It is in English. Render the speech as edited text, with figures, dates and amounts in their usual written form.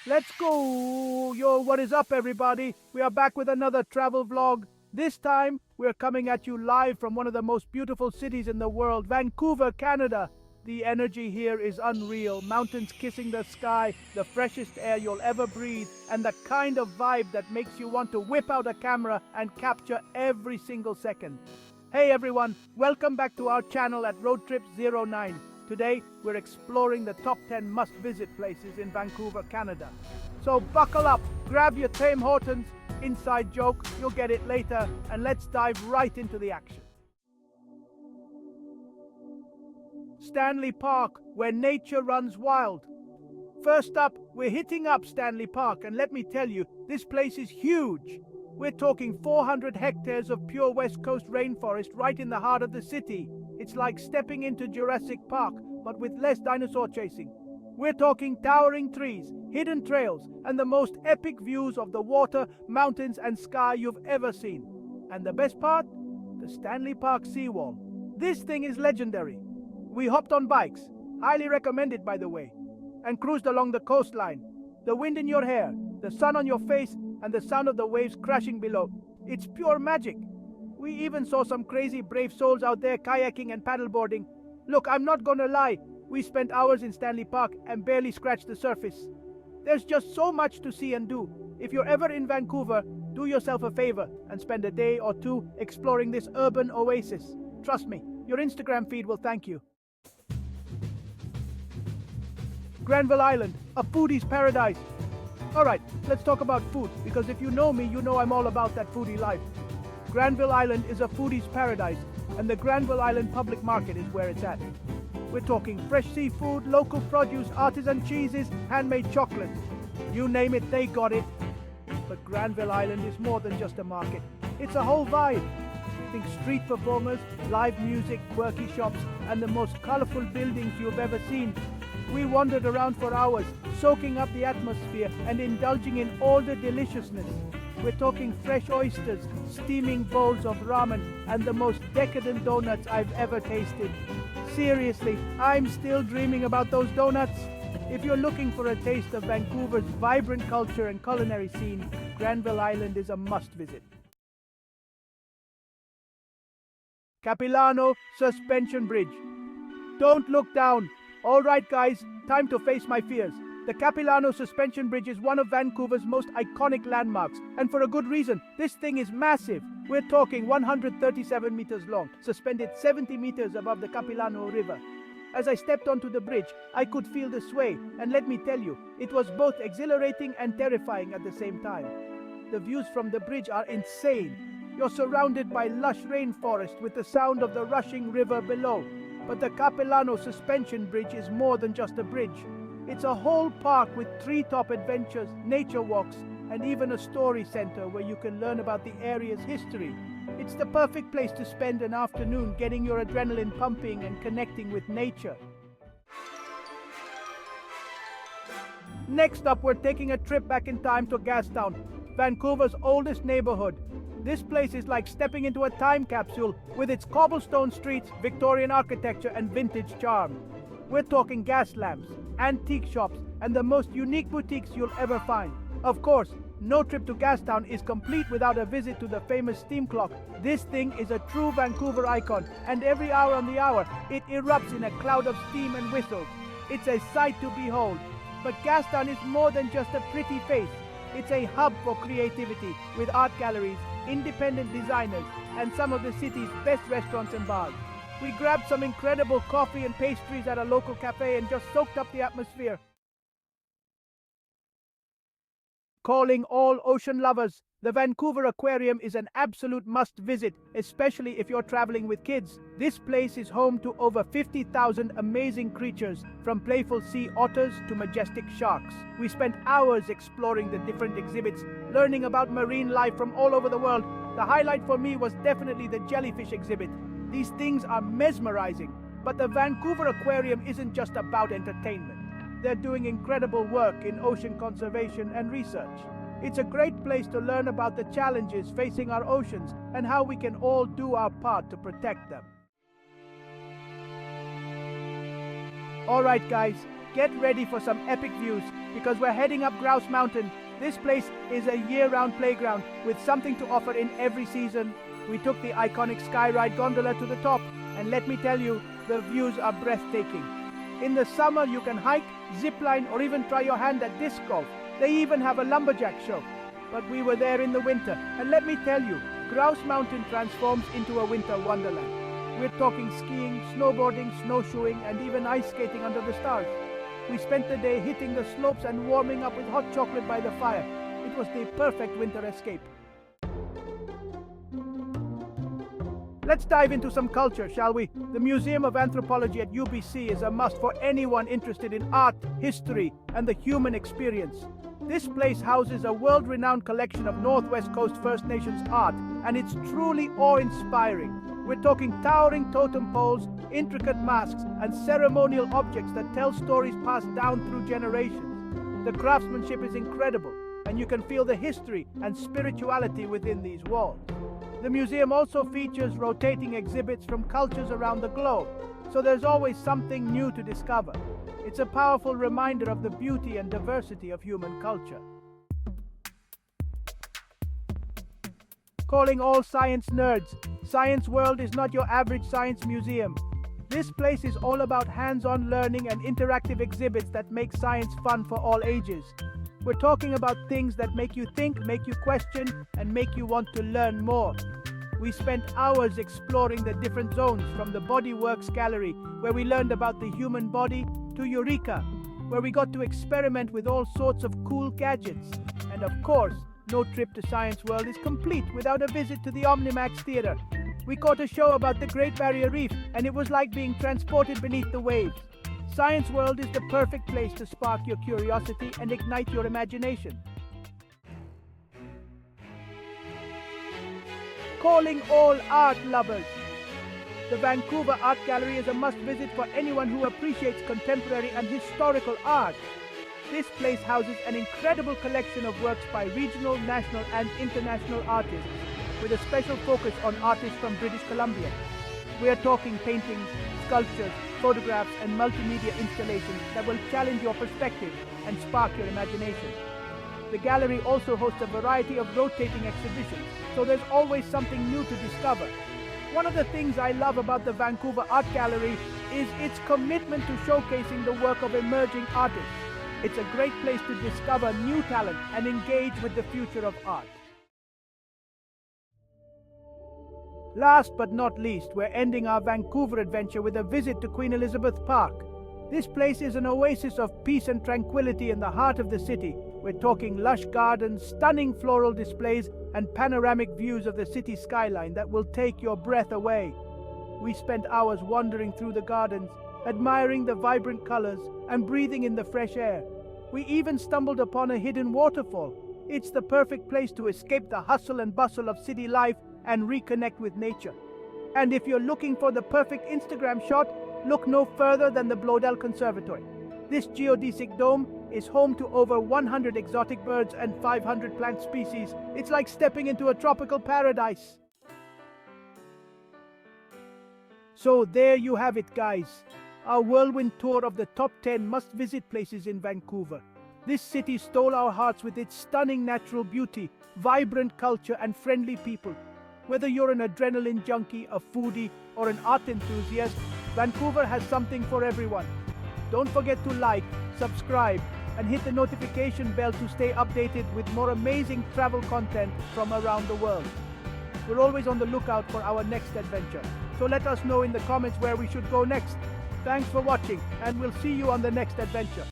Let's go! Yo, what is up, everybody? We are back with another travel vlog. This time, we're coming at you live from one of the most beautiful cities in the world, Vancouver, Canada. The energy here is unreal. Mountains kissing the sky, the freshest air you'll ever breathe, and the kind of vibe that makes you want to whip out a camera and capture every single second. Hey everyone, welcome back to our channel at Road Trip 09. Today, we're exploring the top 10 must-visit places in Vancouver, Canada. So buckle up, grab your Tim Hortons, inside joke, you'll get it later, and let's dive right into the action. Stanley Park, where nature runs wild. First up, we're hitting up Stanley Park, and let me tell you, this place is huge. We're talking 400 hectares of pure West Coast rainforest right in the heart of the city. It's like stepping into Jurassic Park, but with less dinosaur chasing. We're talking towering trees, hidden trails, and the most epic views of the water, mountains, and sky you've ever seen. And the best part? The Stanley Park seawall. This thing is legendary. We hopped on bikes, highly recommended by the way, and cruised along the coastline. The wind in your hair, the sun on your face, and the sound of the waves crashing below. It's pure magic. We even saw some crazy brave souls out there kayaking and paddleboarding. Look, I'm not gonna lie, we spent hours in Stanley Park and barely scratched the surface. There's just so much to see and do. If you're ever in Vancouver, do yourself a favor and spend a day or two exploring this urban oasis. Trust me, your Instagram feed will thank you. Granville Island, a foodie's paradise. Alright, let's talk about food, because if you know me, you know I'm all about that foodie life. Granville Island is a foodie's paradise, and the Granville Island Public Market is where it's at. We're talking fresh seafood, local produce, artisan cheeses, handmade chocolates. You name it, they got it. But Granville Island is more than just a market. It's a whole vibe. Think street performers, live music, quirky shops, and the most colorful buildings you've ever seen. We wandered around for hours, soaking up the atmosphere and indulging in all the deliciousness. We're talking fresh oysters, steaming bowls of ramen, and the most decadent donuts I've ever tasted. Seriously, I'm still dreaming about those donuts. If you're looking for a taste of Vancouver's vibrant culture and culinary scene, Granville Island is a must-visit. Capilano Suspension Bridge. Don't look down. All right, guys, time to face my fears. The Capilano Suspension Bridge is one of Vancouver's most iconic landmarks, and for a good reason. This thing is massive. We're talking 137 meters long, suspended 70 meters above the Capilano River. As I stepped onto the bridge, I could feel the sway, and let me tell you, it was both exhilarating and terrifying at the same time. The views from the bridge are insane. You're surrounded by lush rainforest with the sound of the rushing river below. But the Capilano Suspension Bridge is more than just a bridge. It's a whole park with treetop adventures, nature walks, and even a story center where you can learn about the area's history. It's the perfect place to spend an afternoon getting your adrenaline pumping and connecting with nature. Next up, we're taking a trip back in time to Gastown, Vancouver's oldest neighborhood. This place is like stepping into a time capsule with its cobblestone streets, Victorian architecture, and vintage charm. We're talking gas lamps, antique shops, and the most unique boutiques you'll ever find. Of course, no trip to Gastown is complete without a visit to the famous steam clock. This thing is a true Vancouver icon, and every hour on the hour, it erupts in a cloud of steam and whistles. It's a sight to behold. But Gastown is more than just a pretty face. It's a hub for creativity, with art galleries, independent designers, and some of the city's best restaurants and bars. We grabbed some incredible coffee and pastries at a local cafe and just soaked up the atmosphere. Calling all ocean lovers, the Vancouver Aquarium is an absolute must-visit, especially if you're traveling with kids. This place is home to over 50,000 amazing creatures, from playful sea otters to majestic sharks. We spent hours exploring the different exhibits, learning about marine life from all over the world. The highlight for me was definitely the jellyfish exhibit. These things are mesmerizing, but the Vancouver Aquarium isn't just about entertainment. They're doing incredible work in ocean conservation and research. It's a great place to learn about the challenges facing our oceans and how we can all do our part to protect them. Alright guys, get ready for some epic views. because we're heading up Grouse Mountain. This place is a year-round playground with something to offer in every season. We took the iconic Skyride gondola to the top, and let me tell you, the views are breathtaking. In the summer, you can hike, zipline, or even try your hand at disc golf. They even have a lumberjack show. But we were there in the winter, and let me tell you, Grouse Mountain transforms into a winter wonderland. We're talking skiing, snowboarding, snowshoeing, and even ice skating under the stars. We spent the day hitting the slopes and warming up with hot chocolate by the fire. It was the perfect winter escape. Let's dive into some culture, shall we? The Museum of Anthropology at UBC is a must for anyone interested in art, history, and the human experience. This place houses a world-renowned collection of Northwest Coast First Nations art, and it's truly awe-inspiring. We're talking towering totem poles, intricate masks, and ceremonial objects that tell stories passed down through generations. The craftsmanship is incredible, and you can feel the history and spirituality within these walls. The museum also features rotating exhibits from cultures around the globe, so there's always something new to discover. It's a powerful reminder of the beauty and diversity of human culture. Calling all science nerds, Science World is not your average science museum. This place is all about hands-on learning and interactive exhibits that make science fun for all ages. We're talking about things that make you think, make you question, and make you want to learn more. We spent hours exploring the different zones, from the Body Works Gallery, where we learned about the human body, to Eureka, where we got to experiment with all sorts of cool gadgets. And of course, no trip to Science World is complete without a visit to the Omnimax Theatre. We caught a show about the Great Barrier Reef, and it was like being transported beneath the waves. Science World is the perfect place to spark your curiosity and ignite your imagination. Calling all art lovers. The Vancouver Art Gallery is a must-visit for anyone who appreciates contemporary and historical art. This place houses an incredible collection of works by regional, national, and international artists, with a special focus on artists from British Columbia. We are talking paintings, sculptures, photographs, and multimedia installations that will challenge your perspective and spark your imagination. The gallery also hosts a variety of rotating exhibitions, so there's always something new to discover. One of the things I love about the Vancouver Art Gallery is its commitment to showcasing the work of emerging artists. It's a great place to discover new talent and engage with the future of art. Last but not least, we're ending our Vancouver adventure with a visit to Queen Elizabeth Park. This place is an oasis of peace and tranquility in the heart of the city. We're talking lush gardens, stunning floral displays, and panoramic views of the city skyline that will take your breath away. We spent hours wandering through the gardens, admiring the vibrant colors and breathing in the fresh air. We even stumbled upon a hidden waterfall. It's the perfect place to escape the hustle and bustle of city life and reconnect with nature. And if you're looking for the perfect Instagram shot, look no further than the Bloedel Conservatory. This geodesic dome is home to over 100 exotic birds and 500 plant species. It's like stepping into a tropical paradise. So there you have it, guys. Our whirlwind tour of the top 10 must-visit places in Vancouver. This city stole our hearts with its stunning natural beauty, vibrant culture, and friendly people. Whether you're an adrenaline junkie, a foodie, or an art enthusiast, Vancouver has something for everyone. Don't forget to like, subscribe, and hit the notification bell to stay updated with more amazing travel content from around the world. We're always on the lookout for our next adventure, so let us know in the comments where we should go next. Thanks for watching, and we'll see you on the next adventure.